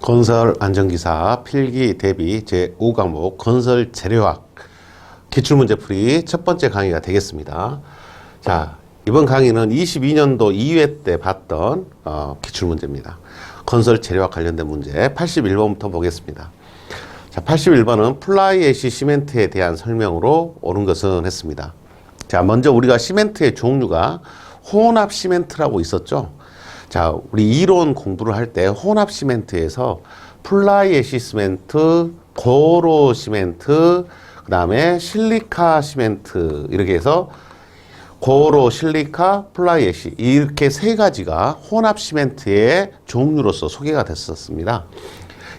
건설 안전기사 필기 대비 제5과목 건설 재료학 기출문제풀이 첫 번째 강의가 되겠습니다. 자, 이번 강의는 22년도 2회 때 봤던 기출문제입니다. 건설 재료학 관련된 문제 81번부터 보겠습니다. 자, 81번은 플라이애쉬 시멘트에 대한 설명으로 옳은 것은 했습니다. 자, 먼저 우리가 시멘트의 종류가 혼합 시멘트라고 있었죠. 자, 우리 이론 공부를 할 때 혼합 시멘트에서 플라이애쉬 시멘트, 고로 시멘트, 그 다음에 실리카 시멘트 이렇게 해서 고로, 실리카, 플라이애쉬 이렇게 세 가지가 혼합 시멘트의 종류로서 소개가 됐었습니다.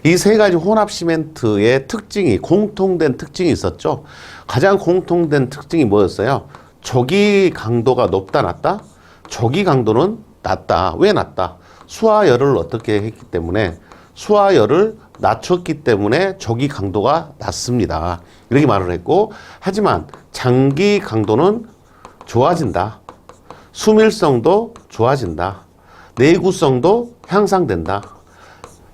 이 세 가지 혼합 시멘트의 특징이 공통된 특징이 있었죠. 가장 공통된 특징이 뭐였어요? 조기 강도가 높다 낮다? 조기 강도는 낮다. 왜 낮다? 수화열을 어떻게 했기 때문에 수화열을 낮췄기 때문에 조기 강도가 낮습니다. 이렇게 말을 했고, 하지만 장기 강도는 좋아진다. 수밀성도 좋아진다. 내구성도 향상된다.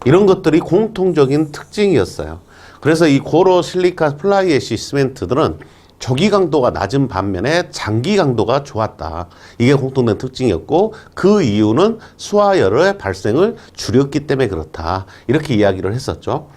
이런 것들이 공통적인 특징이었어요. 그래서 이 고로, 실리카, 플라이애쉬 시멘트들은 조기 강도가 낮은 반면에 장기 강도가 좋았다. 이게 공통된 특징이었고, 그 이유는 수화열의 발생을 줄였기 때문에 그렇다. 이렇게 이야기를 했었죠.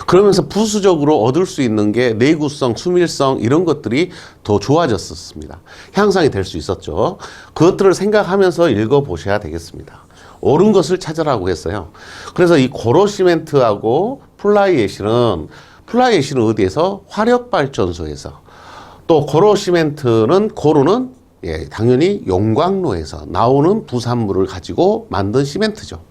그러면서 부수적으로 얻을 수 있는 게 내구성, 수밀성 이런 것들이 더 좋아졌었습니다. 향상이 될 수 있었죠. 그것들을 생각하면서 읽어보셔야 되겠습니다. 옳은 것을 찾으라고 했어요. 그래서 이 고로 시멘트하고 플라이애쉬는 어디에서? 화력발전소에서. 또 고로 시멘트는, 고로는 당연히 용광로에서 나오는 부산물을 가지고 만든 시멘트죠.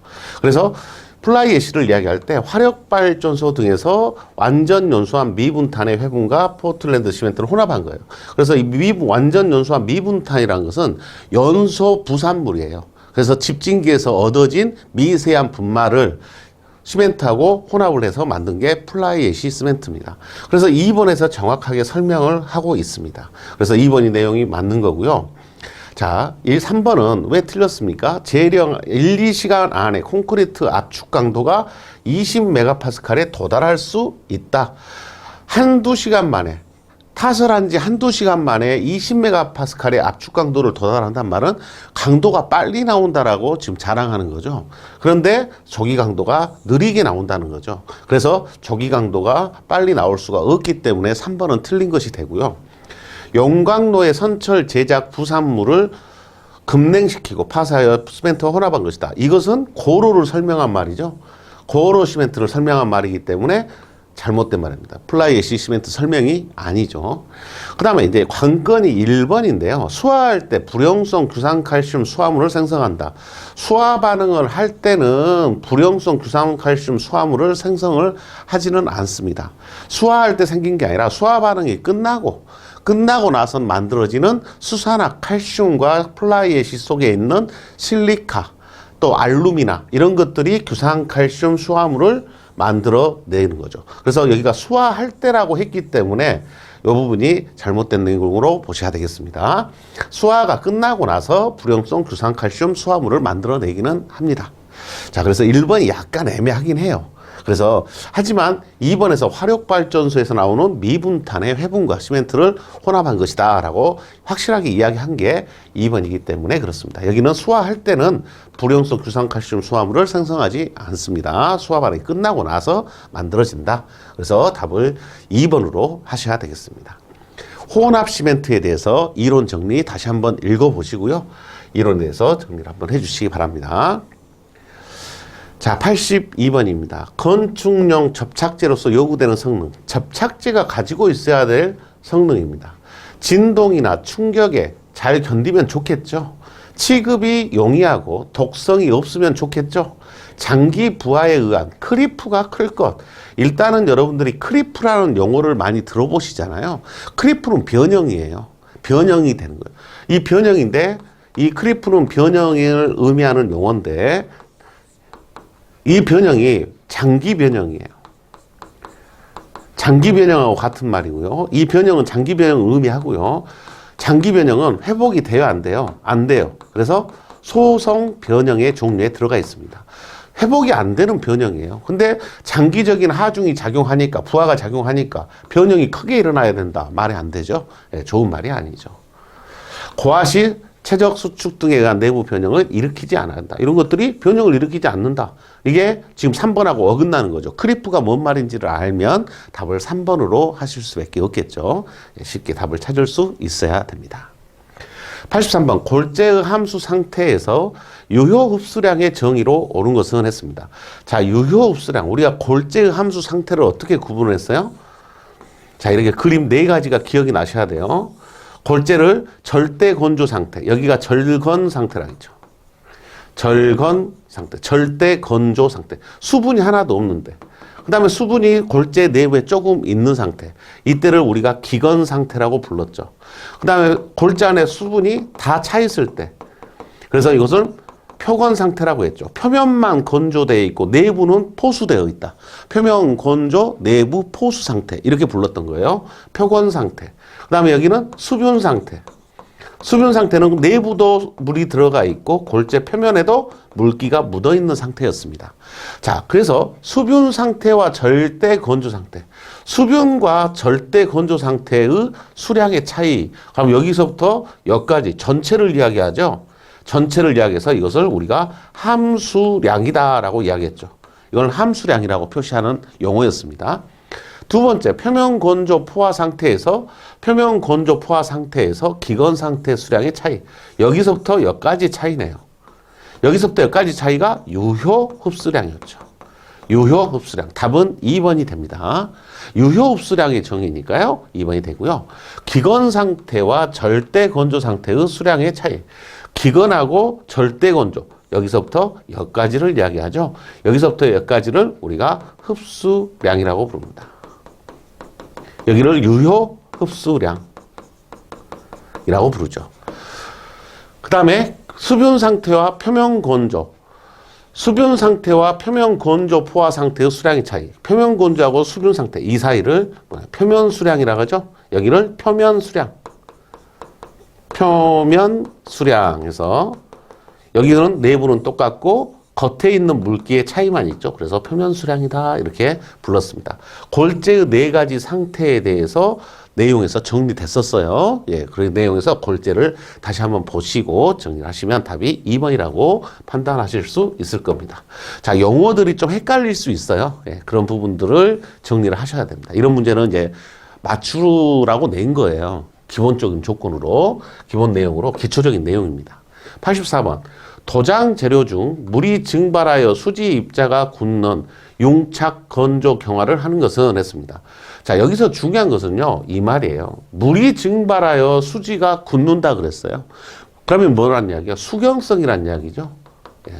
그래서 플라이애쉬를 이야기할 때 화력발전소 등에서 완전 연소한 미분탄의 회분과 포틀랜드 시멘트를 혼합한 거예요. 그래서 이 완전 연소한 미분탄이라는 것은 연소 부산물이에요. 그래서 집진기에서 얻어진 미세한 분말을 시멘트하고 혼합을 해서 만든 게 플라이애쉬 시멘트입니다. 그래서 2번에서 정확하게 설명을 하고 있습니다. 그래서 2번이 내용이 맞는 거고요. 자, 3번은 왜 틀렸습니까? 재령 1, 2시간 안에 콘크리트 압축 강도가 20메가파스칼에 도달할 수 있다. 한두 시간 만에, 타설한 지 한두 시간 만에 20메가파스칼의 압축 강도를 도달한다는 말은 강도가 빨리 나온다라고 지금 자랑하는 거죠. 그런데 조기 강도가 느리게 나온다는 거죠. 그래서 조기 강도가 빨리 나올 수가 없기 때문에 3번은 틀린 것이 되고요. 용광로의 선철 제작 부산물을 급냉시키고 파사하여 시멘트와 혼합한 것이다. 이것은 고로를 설명한 말이죠. 고로 시멘트를 설명한 말이기 때문에 잘못된 말입니다. 플라이애쉬 시멘트 설명이 아니죠. 그 다음에 이제 관건이 1번인데요. 수화할 때 불용성 규산칼슘 수화물을 생성한다. 수화 반응을 할 때는 불용성 규산칼슘 수화물을 생성을 하지는 않습니다. 수화할 때 생긴 게 아니라 수화 반응이 끝나고 나서 만들어지는 수산화 칼슘과 플라이애쉬 속에 있는 실리카 또 알루미나 이런 것들이 규산칼슘 수화물을 만들어 내는 거죠. 그래서 여기가 수화할 때라고 했기 때문에 이 부분이 잘못된 내용으로 보셔야 되겠습니다. 수화가 끝나고 나서 불용성 규산칼슘 수화물을 만들어 내기는 합니다. 자, 그래서 1번이 약간 애매하긴 해요. 그래서 하지만 2번에서 화력발전소에서 나오는 미분탄의 회분과 시멘트를 혼합한 것이다 라고 확실하게 이야기한 게 2번이기 때문에 그렇습니다. 여기는 수화할 때는 불용성 규산칼슘 수화물을 생성하지 않습니다. 수화 반응이 끝나고 나서 만들어진다. 그래서 답을 2번으로 하셔야 되겠습니다. 혼합 시멘트에 대해서 이론 정리 다시 한번 읽어보시고요. 이론에 대해서 정리를 한번 해주시기 바랍니다. 자, 82번입니다. 건축용 접착제로서 요구되는 성능. 접착제가 가지고 있어야 될 성능입니다. 진동이나 충격에 잘 견디면 좋겠죠. 취급이 용이하고 독성이 없으면 좋겠죠. 장기 부하에 의한 크리프가 클 것. 일단은 여러분들이 크리프라는 용어를 많이 들어보시잖아요. 크리프는 변형이에요. 변형이 되는 거예요. 이 변형인데 이 크리프는 변형을 의미하는 용어인데 이 변형이 장기 변형이에요. 장기 변형하고 같은 말이고요. 이 변형은 장기 변형을 의미하고요. 장기 변형은 회복이 돼요, 안 돼요? 안 돼요. 그래서 소성 변형의 종류에 들어가 있습니다. 회복이 안 되는 변형이에요. 근데 장기적인 하중이 작용하니까, 부하가 작용하니까 변형이 크게 일어나야 된다. 말이 안 되죠. 네, 좋은 말이 아니죠. 고하시, 체적 수축 등에 의한 내부 변형을 일으키지 않아야 한다. 이런 것들이 변형을 일으키지 않는다. 이게 지금 3번하고 어긋나는 거죠. 크리프가 뭔 말인지를 알면 답을 3번으로 하실 수밖에 없겠죠. 쉽게 답을 찾을 수 있어야 됩니다. 83번 골재의 함수 상태에서 유효 흡수량의 정의로 옳은 것은 했습니다. 자, 유효 흡수량. 우리가 골재의 함수 상태를 어떻게 구분했어요? 자, 이렇게 그림 4가지가 기억이 나셔야 돼요. 골재를 절대 건조 상태, 여기가 절건 상태라고 했죠. 절건 상태, 절대 건조 상태. 수분이 하나도 없는데. 그 다음에 수분이 골재 내부에 조금 있는 상태. 이때를 우리가 기건 상태라고 불렀죠. 그 다음에 골재 안에 수분이 다 차 있을 때. 그래서 이것을 표건 상태라고 했죠. 표면만 건조되어 있고 내부는 포수되어 있다. 표면 건조, 내부 포수 상태. 이렇게 불렀던 거예요. 표건 상태. 그 다음에 여기는 수분 상태. 수분 상태는 내부도 물이 들어가 있고 골재 표면에도 물기가 묻어 있는 상태였습니다. 자, 그래서 수분 상태와 절대 건조 상태. 수분과 절대 건조 상태의 수량의 차이. 그럼 여기서부터 여기까지 전체를 이야기하죠. 전체를 이야기해서 이것을 우리가 함수량이다라고 이야기했죠. 이건 함수량이라고 표시하는 용어였습니다. 두 번째, 표면 건조 포화 상태에서 기건 상태 수량의 차이. 여기서부터 여기까지 차이네요. 여기서부터 여기까지 차이가 유효 흡수량이었죠. 유효 흡수량. 답은 2번이 됩니다. 유효 흡수량의 정의니까요. 2번이 되고요. 기건 상태와 절대 건조 상태의 수량의 차이. 기건하고 절대 건조. 여기서부터 여기까지를 이야기하죠. 여기서부터 여기까지를 우리가 흡수량이라고 부릅니다. 여기를 유효 흡수량이라고 부르죠. 그 다음에 수분 상태와 표면 건조. 수분 상태와 표면 건조 포화 상태의 수량의 차이. 표면 건조하고 수분 상태 이 사이를 표면 수량이라고 하죠. 여기를 표면 수량. 표면 수량에서 여기는 내부는 똑같고 겉에 있는 물기의 차이만 있죠. 그래서 표면 수량이다 이렇게 불렀습니다. 골재의 4가지 상태에 대해서 내용에서 정리됐었어요. 예, 그 내용에서 골재를 다시 한번 보시고 정리를 하시면 답이 2번이라고 판단하실 수 있을 겁니다. 자, 용어들이 좀 헷갈릴 수 있어요. 예, 그런 부분들을 정리를 하셔야 됩니다. 이런 문제는 이제 맞추라고 낸 거예요. 기본적인 조건으로, 기본 내용으로, 기초적인 내용입니다. 84번. 도장 재료 중 물이 증발하여 수지 입자가 굳는 융착 건조 경화를 하는 것은 했습니다. 자, 여기서 중요한 것은요, 이 말이에요. 물이 증발하여 수지가 굳는다 그랬어요. 그러면 뭐란 이야기야? 수경성이란 이야기죠. 예.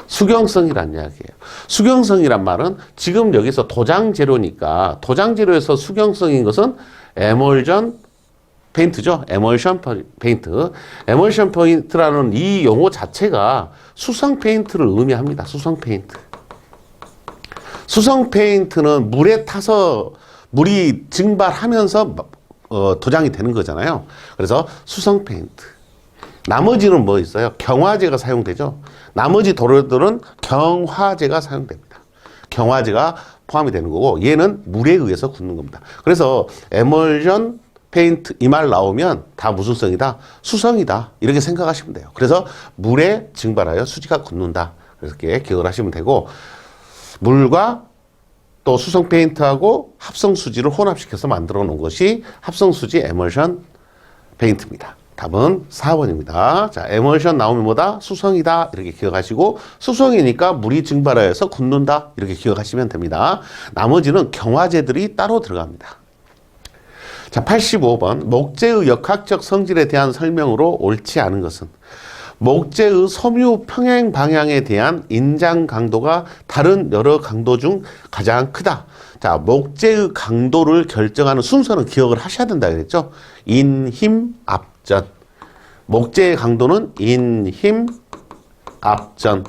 수경성이란 이야기예요. 수경성이란 말은 지금 여기서 도장 재료니까 도장 재료에서 수경성인 것은 에멀전 페인트죠. 에멀션 페인트. 에멀션 페인트라는 이 용어 자체가 수성 페인트를 의미합니다. 수성 페인트. 수성 페인트는 물에 타서 물이 증발하면서 도장이 되는 거잖아요. 그래서 수성 페인트. 나머지는 뭐 있어요? 경화제가 사용되죠. 나머지 도료들은 경화제가 사용됩니다. 경화제가 포함이 되는 거고 얘는 물에 의해서 굳는 겁니다. 그래서 에멀션 페인트 이 말 나오면 다 무슨 성이다? 수성이다. 이렇게 생각하시면 돼요. 그래서 물에 증발하여 수지가 굳는다. 이렇게 기억을 하시면 되고 물과 또 수성 페인트하고 합성 수지를 혼합시켜서 만들어 놓은 것이 합성 수지 에멀션 페인트입니다. 답은 4번입니다. 자, 에멀션 나오면 뭐다? 수성이다. 이렇게 기억하시고 수성이니까 물이 증발하여서 굳는다. 이렇게 기억하시면 됩니다. 나머지는 경화제들이 따로 들어갑니다. 자, 85번. 목재의 역학적 성질에 대한 설명으로 옳지 않은 것은. 목재의 섬유 평행 방향에 대한 인장 강도가 다른 여러 강도 중 가장 크다. 자, 목재의 강도를 결정하는 순서는 기억을 하셔야 된다 그랬죠. 인, 힘, 압전. 목재의 강도는 인, 힘, 압전.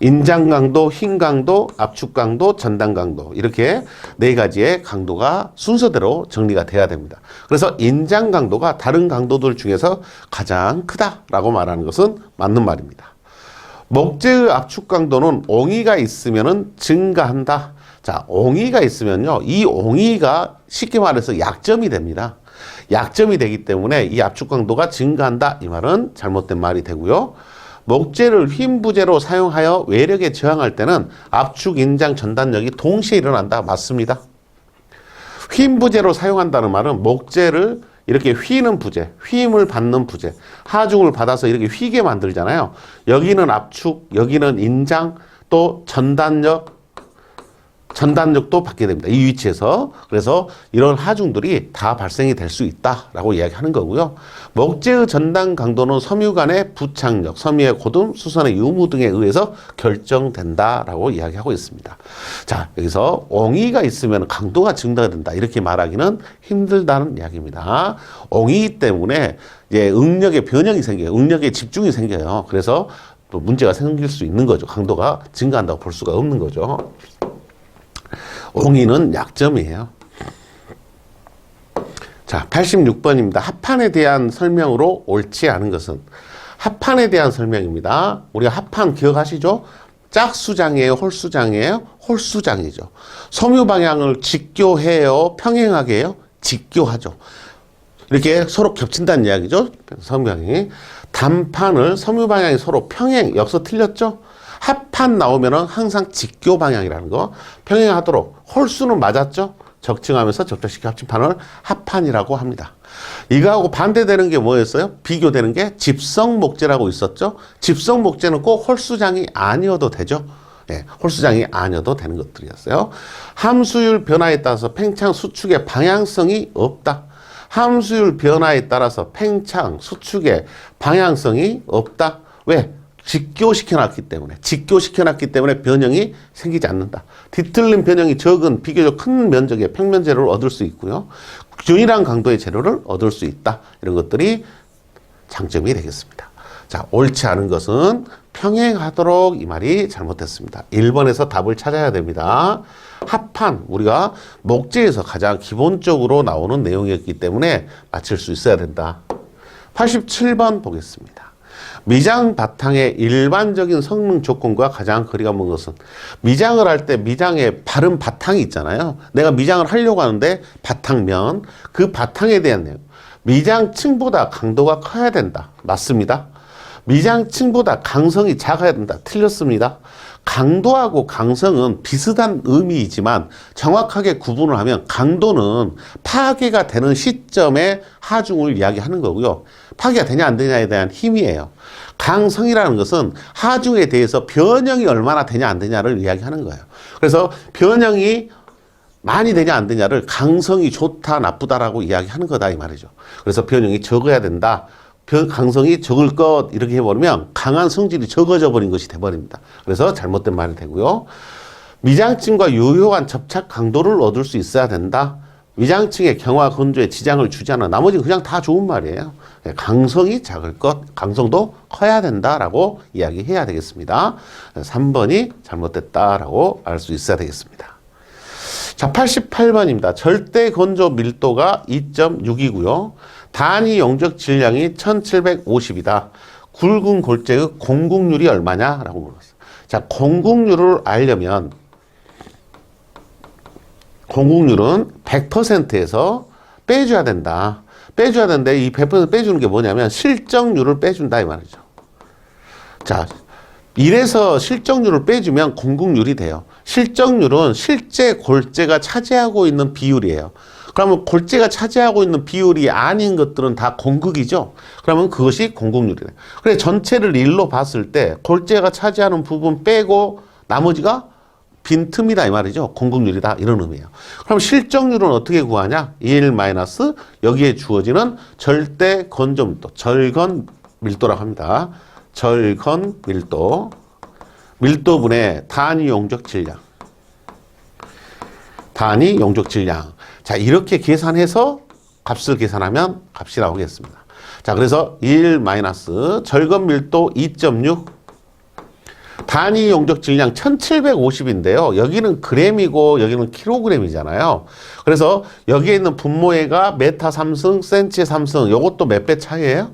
인장 강도, 힘 강도, 압축 강도, 전단 강도 이렇게 네 가지의 강도가 순서대로 정리가 돼야 됩니다. 그래서 인장 강도가 다른 강도들 중에서 가장 크다라고 말하는 것은 맞는 말입니다. 목재의 압축 강도는 옹이가 있으면 증가한다. 자, 옹이가 있으면요, 이 옹이가 쉽게 말해서 약점이 됩니다. 약점이 되기 때문에 이 압축 강도가 증가한다. 이 말은 잘못된 말이 되고요. 목재를 휨 부재로 사용하여 외력에 저항할 때는 압축, 인장, 전단력이 동시에 일어난다. 맞습니다. 휨 부재로 사용한다는 말은 목재를 이렇게 휘는 부재, 휘임을 받는 부재, 하중을 받아서 이렇게 휘게 만들잖아요. 여기는 압축, 여기는 인장, 또 전단력도 받게 됩니다. 이 위치에서. 그래서 이런 하중들이 다 발생이 될 수 있다라고 이야기하는 거고요. 목재의 전단 강도는 섬유 간의 부착력, 섬유의 고듬, 수선의 유무 등에 의해서 결정된다라고 이야기하고 있습니다. 자, 여기서 옹이가 있으면 강도가 증가된다 이렇게 말하기는 힘들다는 이야기입니다. 옹이 때문에 이제 응력의 변형이 생겨요. 응력의 집중이 생겨요. 그래서 또 문제가 생길 수 있는 거죠. 강도가 증가한다고 볼 수가 없는 거죠. 옹이는 약점이에요. 자, 86번입니다. 합판에 대한 설명으로 옳지 않은 것은? 합판에 대한 설명입니다. 우리가 합판 기억하시죠? 짝수장이에요? 홀수장이에요? 홀수장이죠. 섬유 방향을 직교해요? 평행하게 해요? 직교하죠. 이렇게 서로 겹친다는 이야기죠. 섬유 방향이. 단판을 섬유 방향이 서로 평행, 여기서 틀렸죠? 합판 나오면은 항상 직교 방향이라는 거 평행하도록 홀수는 맞았죠? 적층하면서 적절시켜 합친 판을 합판이라고 합니다. 이거하고 반대되는 게 뭐였어요? 비교되는 게 집성 목재라고 있었죠? 집성 목재는 꼭 홀수장이 아니어도 되죠? 네, 홀수장이 아니어도 되는 것들이었어요. 함수율 변화에 따라서 팽창 수축의 방향성이 없다. 함수율 변화에 따라서 팽창 수축의 방향성이 없다. 왜? 직교시켜놨기 때문에 변형이 생기지 않는다. 뒤틀린 변형이 적은 비교적 큰 면적의 평면 재료를 얻을 수 있고요. 균일한 강도의 재료를 얻을 수 있다. 이런 것들이 장점이 되겠습니다. 자, 옳지 않은 것은 평행하도록 이 말이 잘못됐습니다. 1번에서 답을 찾아야 됩니다. 합판, 우리가 목재에서 가장 기본적으로 나오는 내용이었기 때문에 맞힐 수 있어야 된다. 87번 보겠습니다. 미장 바탕의 일반적인 성능 조건과 가장 거리가 먼 것은? 미장을 할 때 미장에 바른 바탕이 있잖아요. 내가 미장을 하려고 하는데 바탕면, 그 바탕에 대한 내용. 미장층보다 강도가 커야 된다. 맞습니다. 미장층보다 강성이 작아야 된다. 틀렸습니다. 강도하고 강성은 비슷한 의미이지만 정확하게 구분을 하면 강도는 파괴가 되는 시점의 하중을 이야기하는 거고요. 파괴가 되냐 안 되냐에 대한 힘이에요. 강성이라는 것은 하중에 대해서 변형이 얼마나 되냐 안 되냐를 이야기하는 거예요. 그래서 변형이 많이 되냐 안 되냐를 강성이 좋다 나쁘다라고 이야기하는 거다 이 말이죠. 그래서 변형이 적어야 된다. 강성이 적을 것 이렇게 해버리면 강한 성질이 적어져 버린 것이 돼버립니다. 그래서 잘못된 말이 되고요. 미장층과 유효한 접착 강도를 얻을 수 있어야 된다. 미장층의 경화 건조에 지장을 주지 않아. 나머지는 그냥 다 좋은 말이에요. 강성이 작을 것, 강성도 커야 된다라고 이야기해야 되겠습니다. 3번이 잘못됐다라고 알 수 있어야 되겠습니다. 자, 88번입니다. 절대 건조 밀도가 2.6이고요. 단위 용적 질량이 1750이다. 굵은 골재의 공국률이 얼마냐? 라고 물었어요. 자, 공국률을 알려면 공국률은 100%에서 빼줘야 된다. 빼줘야 되는데 이 100% 빼주는 게 뭐냐면 실적률을 빼준다 이 말이죠. 자, 1에서 실적률을 빼주면 공국률이 돼요. 실적률은 실제 골재가 차지하고 있는 비율이에요. 그러면 골재가 차지하고 있는 비율이 아닌 것들은 다 공극이죠. 그러면 그것이 공국률이래요. 그래 전체를 1로 봤을 때 골재가 차지하는 부분 빼고 나머지가 빈틈이다 이 말이죠. 공극률이다 이런 의미예요. 그럼 실적률은 어떻게 구하냐? 1 마이너스 여기에 주어지는 절대 건조밀도, 절건 밀도라고 합니다. 절건 밀도. 밀도분의 단위 용적 질량. 단위 용적 질량. 자, 이렇게 계산해서 값을 계산하면 값이 나오겠습니다. 자, 그래서 1 마이너스 절건 밀도 2.6 단위 용적 질량 1750인데요. 여기는 그램이고 여기는 킬로그램이잖아요. 그래서 여기에 있는 분모회가 메타 3승, 센치의 3승. 요것도 몇 배 차이예요?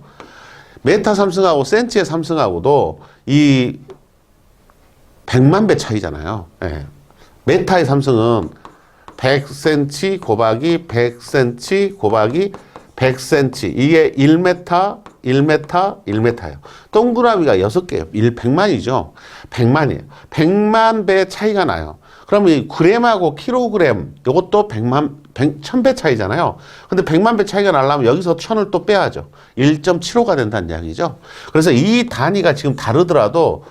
메타 3승하고 센치의 3승하고도 이 100만 배 차이잖아요. 예. 메타의 3승은 100cm 곱하기 100cm 곱하기 100cm. 이게 1m, 1m, 1m예요. 동그라미가 6개예요. 100만이죠. 100만이에요. 100만 배 차이가 나요. 그러면 이 그램하고 킬로그램, 이것도 1000배 차이잖아요. 근데 100만 배 차이가 나려면 여기서 1000을 또 빼야죠. 1.75가 된다는 이야기죠. 그래서 이 단위가 지금 다르더라도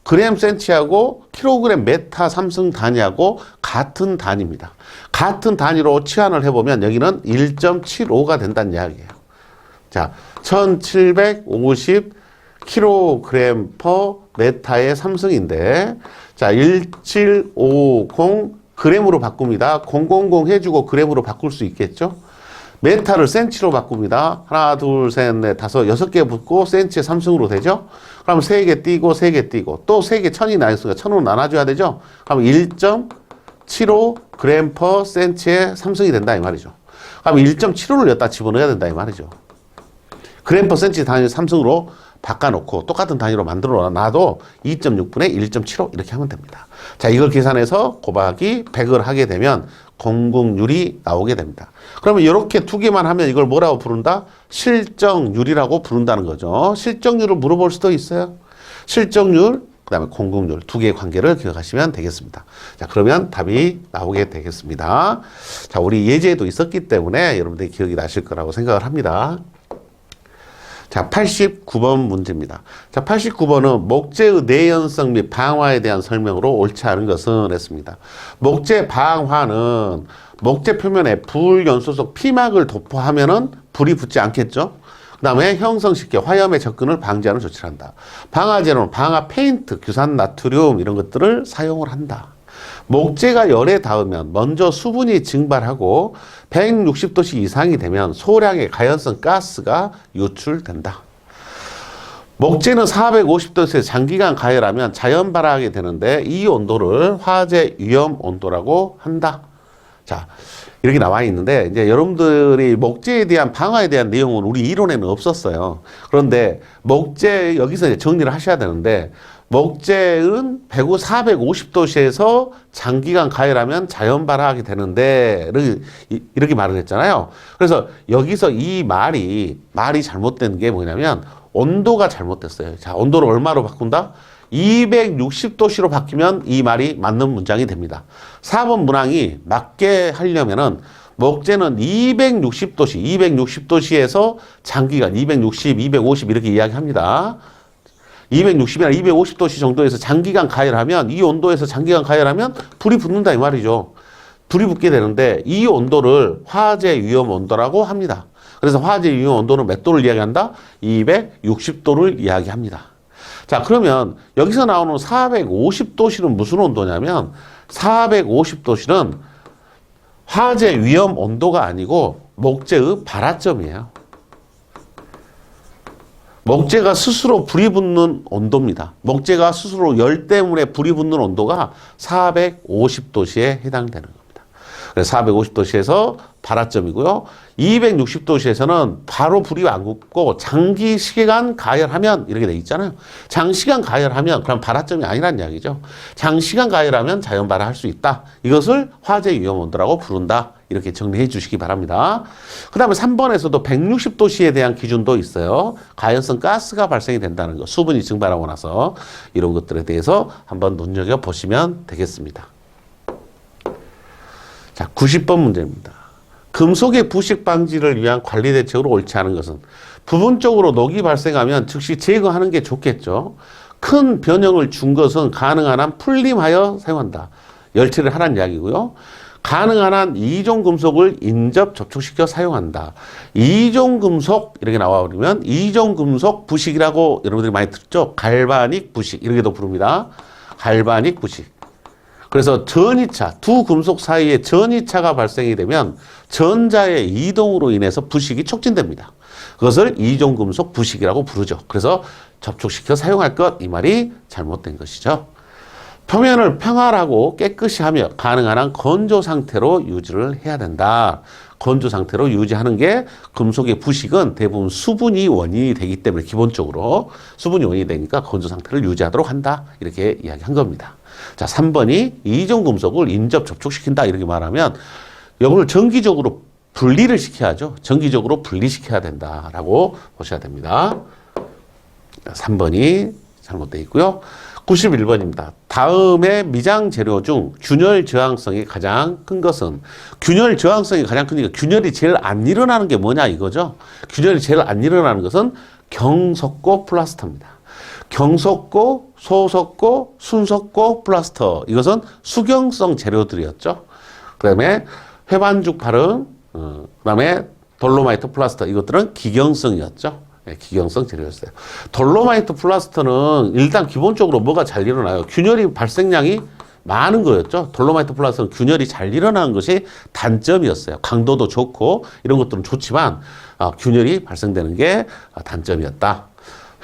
그램 센치하고 킬로그램 메타 3승 단위하고 같은 단위입니다. 같은 단위로 치환을 해보면 여기는 1.75가 된다는 이야기예요. 자, 1750 킬로그램 퍼 메타의 3승인데, 자, 1750 그램으로 바꿉니다. 000 해주고 그램으로 바꿀 수 있겠죠? 메타를 센치로 바꿉니다. 하나, 둘, 셋, 넷, 다섯, 6개 붙고 센치의 3승으로 되죠? 그럼 3개 띄고 3개 띄고 또 3개 1000이 나있으니까 1000으로 나눠줘야 되죠? 그럼 1.75 그램 퍼 센치의 3승이 된다 이 말이죠. 그럼 1.75를 여기다 집어넣어야 된다 이 말이죠. 그램 퍼 센치 단위 3승으로 바꿔놓고 똑같은 단위로 만들어 놔도 2.6분의 1.75 이렇게 하면 됩니다. 자, 이걸 계산해서 곱하기 100을 하게 되면 공국률이 나오게 됩니다. 그러면 이렇게 두 개만 하면 이걸 뭐라고 부른다? 실적률이라고 부른다는 거죠. 실적률을 물어볼 수도 있어요. 실적률, 그 다음에 공국률 두 개의 관계를 기억하시면 되겠습니다. 자, 그러면 답이 나오게 되겠습니다. 자, 우리 예제에도 있었기 때문에 여러분들이 기억이 나실 거라고 생각을 합니다. 자, 89번 문제입니다. 자, 89번은 목재의 내연성 및 방화에 대한 설명으로 옳지 않은 것은 했습니다. 목재 방화는 목재 표면에 불연소속 피막을 도포하면은 불이 붙지 않겠죠? 그 다음에 형성시켜 화염의 접근을 방지하는 조치를 한다. 방화제로는 방화 페인트, 규산 나트륨 이런 것들을 사용을 한다. 목재가 열에 닿으면 먼저 수분이 증발하고 160도씨 이상이 되면 소량의 가연성 가스가 유출된다. 목재는 450도에서 장기간 가열하면 자연 발화하게 되는데 이 온도를 화재 위험 온도라고 한다. 자, 이렇게 나와 있는데 이제 여러분들이 목재에 대한 방화에 대한 내용은 우리 이론에는 없었어요. 그런데 목재 여기서 이제 정리를 하셔야 되는데 목재는 450도씨에서 장기간 가열하면 자연 발화하게 되는데 이렇게 말을 했잖아요. 그래서 여기서 이 말이 잘못된 게 뭐냐면 온도가 잘못됐어요. 자, 온도를 얼마로 바꾼다? 260도씨로 바뀌면 이 말이 맞는 문장이 됩니다. 4번 문항이 맞게 하려면은 목재는 260도씨에서 장기간 260, 250 이렇게 이야기합니다. 260이나 250도씨 정도에서 장기간 가열하면 이 온도에서 장기간 가열하면 불이 붙는다 이 말이죠. 불이 붙게 되는데 이 온도를 화재 위험 온도라고 합니다. 그래서 화재 위험 온도는 몇 도를 이야기한다? 260도를 이야기합니다. 자, 그러면 여기서 나오는 450도씨는 무슨 온도냐면 450도씨는 화재 위험 온도가 아니고 목재의 발화점이에요. 목재가 스스로 불이 붙는 온도입니다. 목재가 스스로 열 때문에 불이 붙는 온도가 450도씨에 해당되는 겁니다. 그래서 450도씨에서 발화점이고요. 260도씨에서는 바로 불이 안 붙고 장기 시간 가열하면 이렇게 돼 있잖아요. 장시간 가열하면 그럼 발화점이 아니란 이야기죠. 장시간 가열하면 자연 발화할 수 있다. 이것을 화재 위험 온도라고 부른다. 이렇게 정리해 주시기 바랍니다. 그 다음에 3번에서도 160도씨에 대한 기준도 있어요. 가연성 가스가 발생이 된다는 거. 수분이 증발하고 나서 이런 것들에 대해서 한번 눈여겨보시면 되겠습니다. 자, 90번 문제입니다. 금속의 부식 방지를 위한 관리 대책으로 옳지 않은 것은 부분적으로 녹이 발생하면 즉시 제거하는 게 좋겠죠. 큰 변형을 준 것은 가능한 한 풀림하여 사용한다. 열체를 하라는 이야기고요. 가능한 한 이종 금속을 인접 접촉시켜 사용한다. 이종 금속 이렇게 나와버리면 이종 금속 부식이라고 여러분들이 많이 듣죠? 갈바닉 부식 이렇게도 부릅니다. 갈바닉 부식. 그래서 전이차, 두 금속 사이에 전이차가 발생이 되면 전자의 이동으로 인해서 부식이 촉진됩니다. 그것을 이종금속 부식이라고 부르죠. 그래서 접촉시켜 사용할 것, 이 말이 잘못된 것이죠. 표면을 평활하고 깨끗이 하며 가능한 한 건조 상태로 유지를 해야 된다. 건조 상태로 유지하는 게 금속의 부식은 대부분 수분이 원인이 되기 때문에 기본적으로 수분이 원인이 되니까 건조 상태를 유지하도록 한다. 이렇게 이야기한 겁니다. 자, 3번이 이종금속을 인접 접촉시킨다. 이렇게 말하면 이걸 정기적으로 분리를 시켜야죠. 정기적으로 분리시켜야 된다라고 보셔야 됩니다. 3번이 잘못되어 있고요. 91번입니다. 다음의 미장 재료 중 균열 저항성이 가장 큰 것은, 균열 저항성이 가장 크니까 균열이 제일 안 일어나는 게 뭐냐 이거죠. 균열이 제일 안 일어나는 것은 경석고 플라스터입니다. 경석고, 소석고, 순석고 플라스터, 이것은 수경성 재료들이었죠. 그 다음에 회반죽 발음, 그 다음에 돌로마이트 플라스터, 이것들은 기경성이었죠. 네, 기경성 재료였어요. 돌로마이트 플라스터는 일단 기본적으로 뭐가 잘 일어나요? 균열이 발생량이 많은 거였죠. 돌로마이트 플라스터는 균열이 잘 일어나는 것이 단점이었어요. 강도도 좋고 이런 것들은 좋지만 균열이 발생되는 게 단점이었다.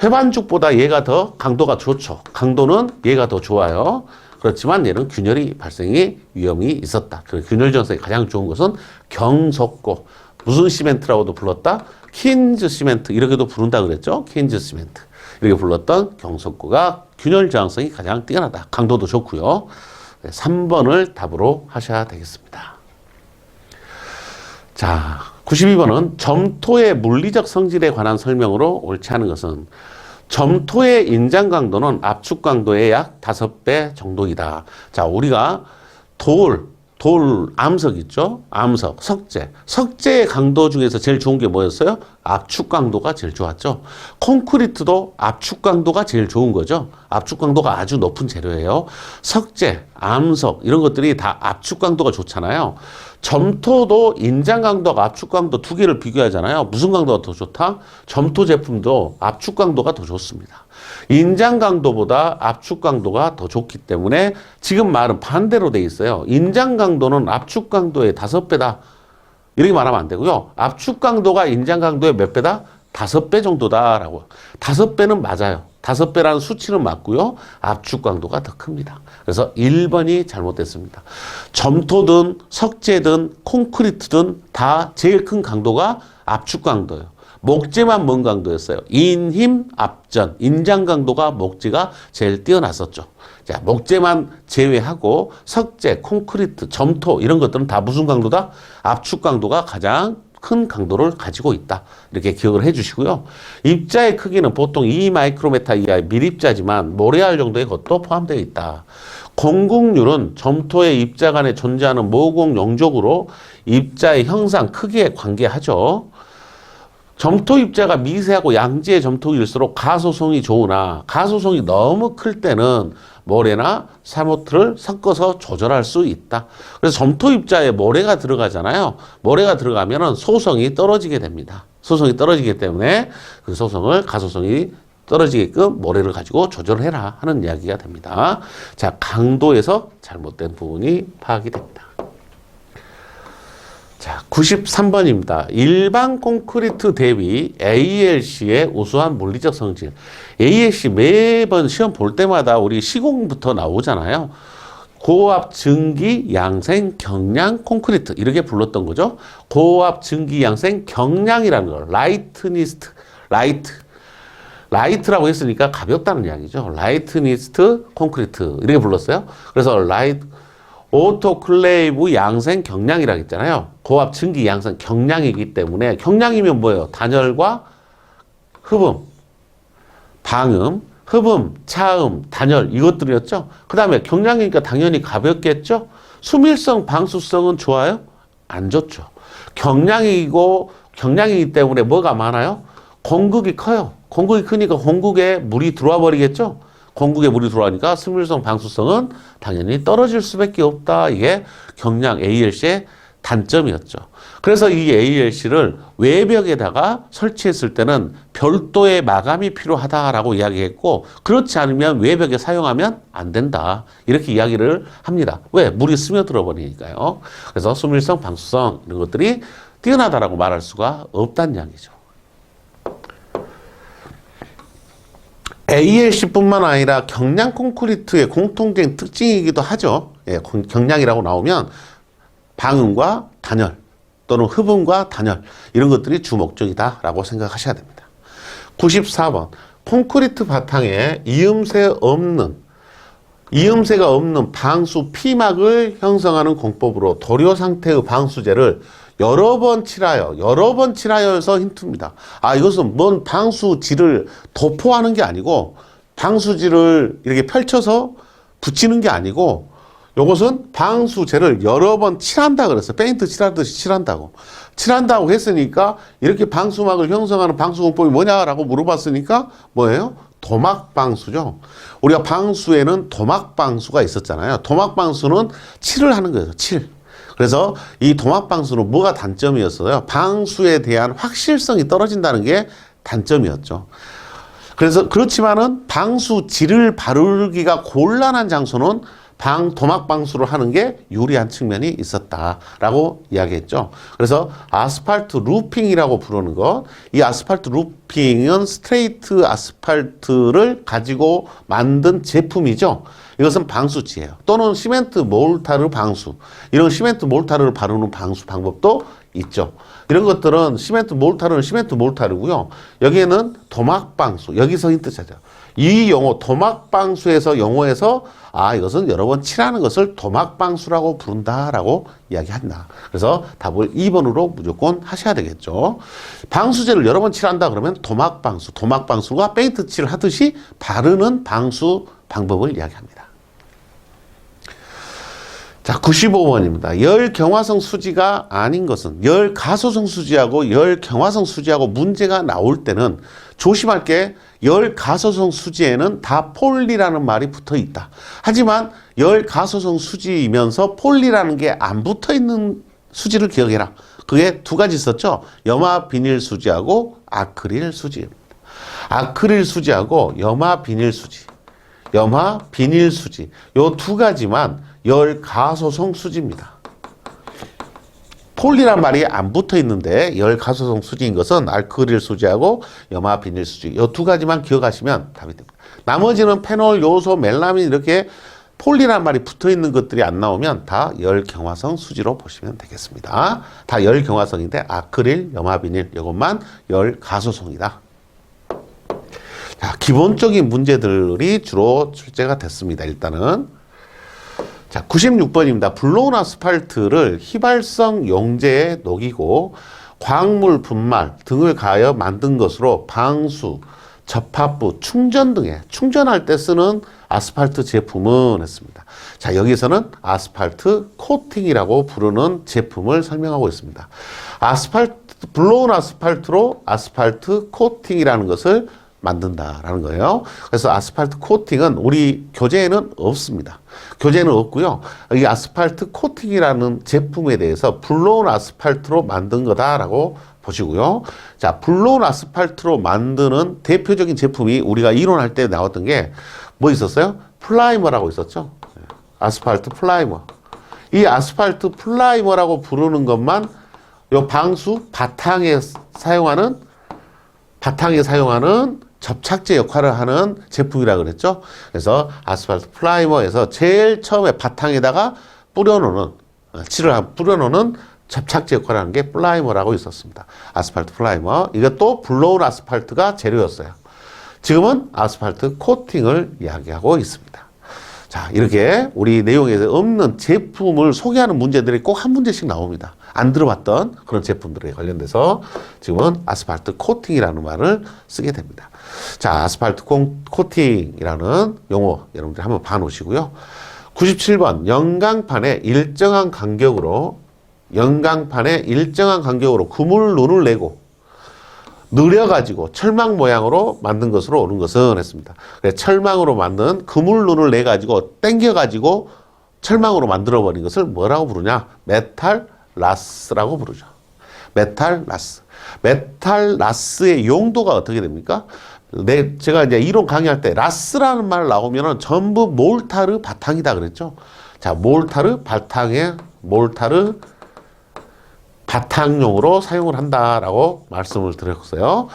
회반죽보다 얘가 더 강도가 좋죠. 강도는 얘가 더 좋아요. 그렇지만 얘는 균열이 발생이 위험이 있었다. 그 균열 저항성이 가장 좋은 것은 경석고, 무슨 시멘트라고도 불렀다? 킨즈 시멘트 이렇게도 부른다 그랬죠. 킨즈 시멘트 이렇게 불렀던 경석고가 균열 저항성이 가장 뛰어나다. 강도도 좋고요. 3번을 답으로 하셔야 되겠습니다. 자, 92번은 점토의 물리적 성질에 관한 설명으로 옳지 않은 것은, 점토의 인장 강도는 압축 강도의 약 5배 정도이다. 자, 우리가 돌 암석 있죠? 암석, 석재. 석재의 강도 중에서 제일 좋은 게 뭐였어요? 압축 강도가 제일 좋았죠. 콘크리트도 압축 강도가 제일 좋은 거죠. 압축 강도가 아주 높은 재료예요. 석재, 암석 이런 것들이 다 압축 강도가 좋잖아요. 점토도 인장 강도와 압축 강도 두 개를 비교하잖아요. 무슨 강도가 더 좋다? 점토 제품도 압축 강도가 더 좋습니다. 인장 강도보다 압축 강도가 더 좋기 때문에 지금 말은 반대로 돼 있어요. 인장 강도는 압축 강도의 5배다. 이렇게 말하면 안 되고요. 압축 강도가 인장 강도의 몇 배다? 5배 정도다라고. 5배는 맞아요. 5배라는 수치는 맞고요. 압축 강도가 더 큽니다. 그래서 1번이 잘못됐습니다. 점토든 석재든 콘크리트든 다 제일 큰 강도가 압축 강도예요. 목재만 뭔 강도였어요? 인힘 압전. 인장 강도가 목재가 제일 뛰어났었죠. 자, 목재만 제외하고 석재, 콘크리트, 점토 이런 것들은 다 무슨 강도다? 압축 강도가 가장 큰 강도를 가지고 있다. 이렇게 기억을 해 주시고요. 입자의 크기는 보통 2마이크로메타 이하의 밀입자지만 모래알 정도의 것도 포함되어 있다. 공국률은 점토의 입자 간에 존재하는 모공 용적으로 입자의 형상, 크기에 관계하죠. 점토 입자가 미세하고 양지의 점토일수록 가소성이 좋으나 가소성이 너무 클 때는 모래나 사모트를 섞어서 조절할 수 있다. 그래서 점토 입자에 모래가 들어가잖아요. 모래가 들어가면은 소성이 떨어지게 됩니다. 소성이 떨어지기 때문에 그 소성을 가소성이 떨어지게끔 모래를 가지고 조절을 해라 하는 이야기가 됩니다. 자, 강도에서 잘못된 부분이 파악이 됩니다. 자, 93번입니다. 일반 콘크리트 대비 ALC의 우수한 물리적 성질. ALC 매번 시험 볼 때마다 우리 시공부터 나오잖아요. 고압 증기 양생 경량 콘크리트 이렇게 불렀던 거죠. 고압 증기 양생 경량이라는 걸 라이트니스트, 라이트라고 했으니까 가볍다는 이야기죠. 라이트니스트 콘크리트 이렇게 불렀어요. 그래서 오토클레이브 양생 경량이라고 했잖아요. 고압 증기 양생 경량이기 때문에, 경량이면 뭐예요? 단열과 흡음, 방음, 흡음, 차음, 단열 이것들이었죠. 그 다음에 경량이니까 당연히 가볍겠죠. 수밀성, 방수성은 좋아요? 안 좋죠. 경량이기 때문에 뭐가 많아요? 공극이 커요. 공극이 크니까 공극에 물이 들어와 버리겠죠. 건국에 물이 들어가니까 스밀성, 방수성은 당연히 떨어질 수밖에 없다. 이게 경량 ALC의 단점이었죠. 그래서 이 ALC를 외벽에다가 설치했을 때는 별도의 마감이 필요하다라고 이야기했고, 그렇지 않으면 외벽에 사용하면 안 된다. 이렇게 이야기를 합니다. 왜? 물이 스며들어 버리니까요. 그래서 수밀성, 방수성 이런 것들이 뛰어나다라고 말할 수가 없다는 이야기죠. ALC뿐만 아니라 경량 콘크리트의 공통적인 특징이기도 하죠. 예, 경량이라고 나오면 방음과 단열 또는 흡음과 단열 이런 것들이 주 목적이다라고 생각하셔야 됩니다. 94번 콘크리트 바탕에 이음새가 없는 방수 피막을 형성하는 공법으로 도료 상태의 방수제를 여러 번 칠하여서 힌트입니다. 이것은 뭔 방수지를 도포하는 게 아니고 방수지를 이렇게 펼쳐서 붙이는 게 아니고 요것은 방수제를 여러 번 칠한다 그랬어요. 페인트 칠하듯이 칠한다고 했으니까 이렇게 방수막을 형성하는 방수공법이 뭐냐라고 물어봤으니까 뭐예요? 도막방수죠. 우리가 방수에는 도막방수가 있었잖아요. 도막방수는 칠을 하는 거예요. 칠. 그래서 이 도막방수는 뭐가 단점이었어요? 방수에 대한 확실성이 떨어진다는 게 단점이었죠. 그래서 그렇지만은 방수질을 바르기가 곤란한 장소는 도막방수를 하는 게 유리한 측면이 있었다라고 이야기했죠. 그래서 아스팔트 루핑이라고 부르는 것, 이 아스팔트 루핑은 스트레이트 아스팔트를 가지고 만든 제품이죠. 이것은 방수지예요. 또는 시멘트 몰타르 방수, 이런 시멘트 몰타르를 바르는 방수 방법도 있죠. 이런 것들은 시멘트 몰타르는 시멘트 몰타르고요. 여기에는 도막방수, 여기서 힌트 찾아요. 이 용어 도막방수에서 용어에서 이것은 여러 번 칠하는 것을 도막방수라고 부른다라고 이야기한다. 그래서 답을 2번으로 무조건 하셔야 되겠죠. 방수제를 여러 번 칠한다 그러면 도막방수가 페인트 칠 하듯이 바르는 방수 방법을 이야기합니다. 자, 95번입니다. 열경화성 수지가 아닌 것은 열가소성 수지하고 열경화성 수지하고 문제가 나올 때는 조심할 게 열가소성 수지에는 다 폴리라는 말이 붙어 있다. 하지만 열가소성 수지이면서 폴리라는 게 안 붙어 있는 수지를 기억해라. 그게 두 가지 있었죠. 염화 비닐 수지하고 아크릴 수지입니다. 아크릴 수지하고 염화 비닐 수지. 요 두 가지만 열가소성 수지입니다. 폴리란 말이 안 붙어 있는데 열가소성 수지인 것은 알크릴 수지하고 염화 비닐 수지. 이 두 가지만 기억하시면 답이 됩니다. 나머지는 페놀, 요소, 멜라민 이렇게 폴리란 말이 붙어 있는 것들이 안 나오면 다 열경화성 수지로 보시면 되겠습니다. 다 열경화성인데 아크릴, 염화 비닐 이것만 열가소성이다. 자, 기본적인 문제들이 주로 출제가 됐습니다. 일단은. 자, 96번입니다. 블로운 아스팔트를 휘발성 용제에 녹이고 광물 분말 등을 가하여 만든 것으로 방수, 접합부, 충전 등에 충전할 때 쓰는 아스팔트 제품은 했습니다. 자, 여기서는 아스팔트 코팅이라고 부르는 제품을 설명하고 있습니다. 블로운 아스팔트로 아스팔트 코팅이라는 것을 만든다라는 거예요. 그래서 아스팔트 코팅은 우리 교재에는 없습니다. 교재는 없고요. 이 아스팔트 코팅이라는 제품에 대해서 블로운 아스팔트로 만든 거다라고 보시고요. 자, 블로운 아스팔트로 만드는 대표적인 제품이 우리가 이론할 때 나왔던 게 뭐 있었어요? 플라이머라고 있었죠. 아스팔트 플라이머. 이 아스팔트 플라이머라고 부르는 것만 요 방수 바탕에 사용하는 접착제 역할을 하는 제품이라고 그랬죠. 그래서 아스팔트 플라이머에서 제일 처음에 바탕에다가 뿌려놓는 접착제 역할을 하는 게 플라이머라고 있었습니다. 아스팔트 플라이머. 이것도 블로운 아스팔트가 재료였어요. 지금은 아스팔트 코팅을 이야기하고 있습니다. 자, 이렇게 우리 내용에 없는 제품을 소개하는 문제들이 꼭 한 문제씩 나옵니다. 안 들어봤던 그런 제품들에 관련돼서 지금은 아스팔트 코팅이라는 말을 쓰게 됩니다. 자, 아스팔트 코팅이라는 용어 여러분들 한번 봐놓으시고요. 97번 연강판에 일정한 간격으로 그물 눈을 내고 느려가지고 철망 모양으로 만든 것으로 오는 것은 했습니다. 그래서 철망으로 만든 그물눈을 내가지고 당겨가지고 철망으로 만들어버린 것을 뭐라고 부르냐? 메탈라스라고 부르죠. 메탈라스. 메탈라스의 용도가 어떻게 됩니까? 제가 이제 이론 강의할 때 라스라는 말 나오면은 전부 몰타르 바탕이다 그랬죠. 자, 몰타르 바탕용으로 사용을 한다라고 말씀을 드렸어요.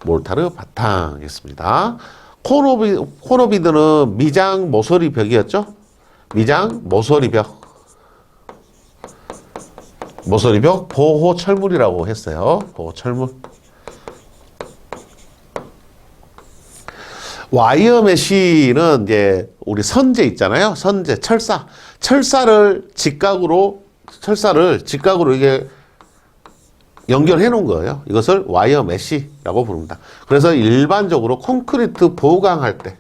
몰타르 바탕이었습니다. 코노비드는 미장 모서리 벽이었죠. 미장 모서리벽 보호 철물이라고 했어요. 보호 철물. 와이어 메쉬는 이제 우리 선재 있잖아요. 선재, 철사를 직각으로 이게 연결해 놓은 거예요. 이것을 와이어 메쉬라고 부릅니다. 그래서 일반적으로 콘크리트 보강할 때,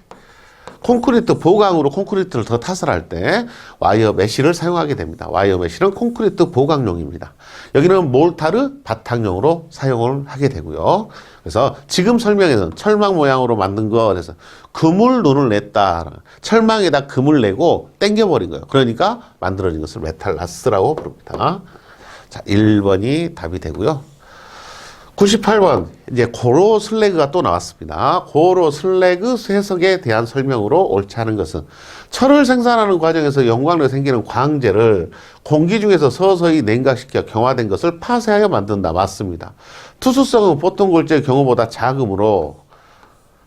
콘크리트으로 콘크리트를 더 탓을 할 때 와이어 메쉬를 사용하게 됩니다. 와이어 메쉬는 콘크리트 보강용입니다. 여기는 몰타르 바탕용으로 사용을 하게 되고요. 그래서 지금 설명에는 철망 모양으로 만든 거, 그래서 그물 눈을 냈다. 철망에다 금을 내고 당겨버린 거예요. 그러니까 만들어진 것을 메탈라스라고 부릅니다. 자, 1번이 답이 되고요. 98번, 이제 고로 슬래그가 또 나왔습니다. 고로 슬래그 쇠석에 대한 설명으로 옳지 않은 것은 철을 생산하는 과정에서 영광로 생기는 광재를 공기 중에서 서서히 냉각시켜 경화된 것을 파쇄하여 만든다. 맞습니다. 투수성은 보통 골재의 경우보다 작으므로,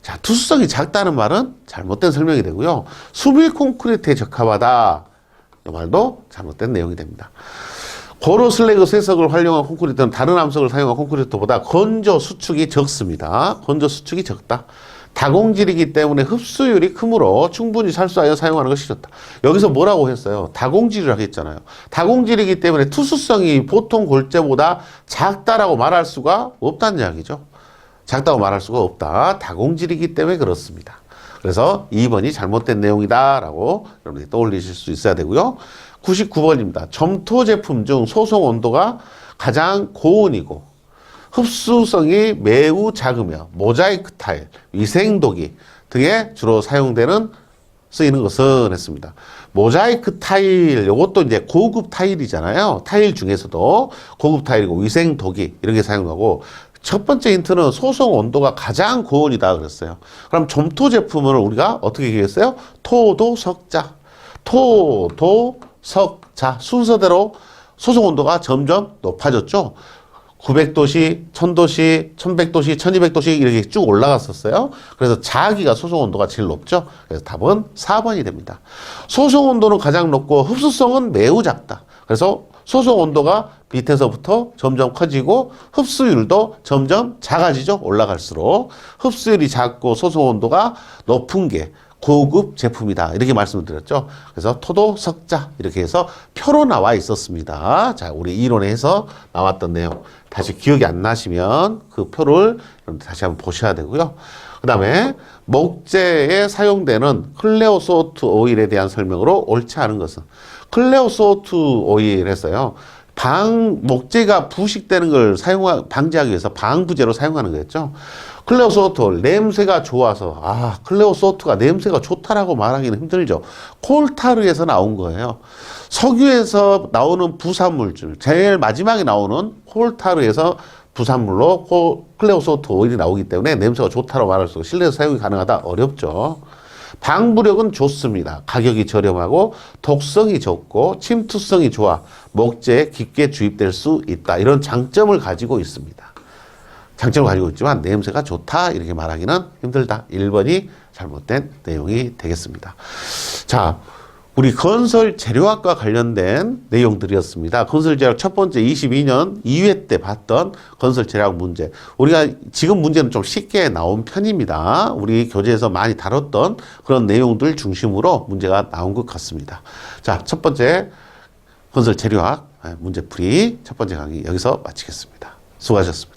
자, 투수성이 작다는 말은 잘못된 설명이 되고요. 수밀 콘크리트에 적합하다. 이 말도 잘못된 내용이 됩니다. 고로 슬래그 쇠석을 활용한 콘크리트는 다른 암석을 사용한 콘크리트보다 건조 수축이 적습니다. 건조 수축이 적다. 다공질이기 때문에 흡수율이 크므로 충분히 살수하여 사용하는 것이 좋다. 여기서 뭐라고 했어요? 다공질이라고 했잖아요. 다공질이기 때문에 투수성이 보통 골재보다 작다라고 말할 수가 없다는 이야기죠. 작다고 말할 수가 없다. 다공질이기 때문에 그렇습니다. 그래서 2번이 잘못된 내용이다라고 여러분들이 떠올리실 수 있어야 되고요. 99번입니다. 점토 제품 중 소송 온도가 가장 고온이고 흡수성이 매우 작으며 모자이크 타일, 위생도기 등에 주로 쓰이는 것은 했습니다. 모자이크 타일, 이것도 이제 고급 타일이잖아요. 타일 중에서도 고급 타일이고 위생도기 이런 게 사용하고, 첫 번째 힌트는 소송 온도가 가장 고온이다 그랬어요. 그럼 점토 제품을 우리가 어떻게 얘기했어요? 토도석자. 토도석자. 순서대로 소송 온도가 점점 높아졌죠. 900도씨, 1000도씨, 1100도씨, 1200도씨 이렇게 쭉 올라갔었어요. 그래서 자기가 소송 온도가 제일 높죠. 그래서 답은 4번이 됩니다. 소송 온도는 가장 높고 흡수성은 매우 작다. 그래서 소송 온도가 밑에서부터 점점 커지고 흡수율도 점점 작아지죠. 올라갈수록. 흡수율이 작고 소송 온도가 높은 게 고급 제품이다. 이렇게 말씀을 드렸죠. 그래서 토도석자 이렇게 해서 표로 나와 있었습니다. 자, 우리 이론에서 나왔던 내용 다시 기억이 안 나시면 그 표를 다시 한번 보셔야 되고요. 그 다음에 목재에 사용되는 클레오소트 오일에 대한 설명으로 옳지 않은 것은, 클레오소트 오일에서요, 목재가 부식되는 걸 방지하기 위해서 방부제로 사용하는 거였죠. 클레오소트 냄새가 좋아서, 클레오소트가 냄새가 좋다라고 말하기는 힘들죠. 콜타르에서 나온 거예요. 석유에서 나오는 부산물질, 제일 마지막에 나오는 콜타르에서 부산물로 클레오소트 오일이 나오기 때문에 냄새가 좋다고 말할 수, 실내에서 사용이 가능하다? 어렵죠. 방부력은 좋습니다. 가격이 저렴하고 독성이 적고 침투성이 좋아 목재에 깊게 주입될 수 있다. 이런 장점을 가지고 있습니다. 장점을 가지고 있지만 냄새가 좋다 이렇게 말하기는 힘들다. 1번이 잘못된 내용이 되겠습니다. 자, 우리 건설 재료학과 관련된 내용들이었습니다. 건설 재료학 첫 번째 22년 2회 때 봤던 건설 재료학 문제. 우리가 지금 문제는 좀 쉽게 나온 편입니다. 우리 교재에서 많이 다뤘던 그런 내용들 중심으로 문제가 나온 것 같습니다. 자, 첫 번째 건설 재료학 문제풀이 첫 번째 강의 여기서 마치겠습니다. 수고하셨습니다.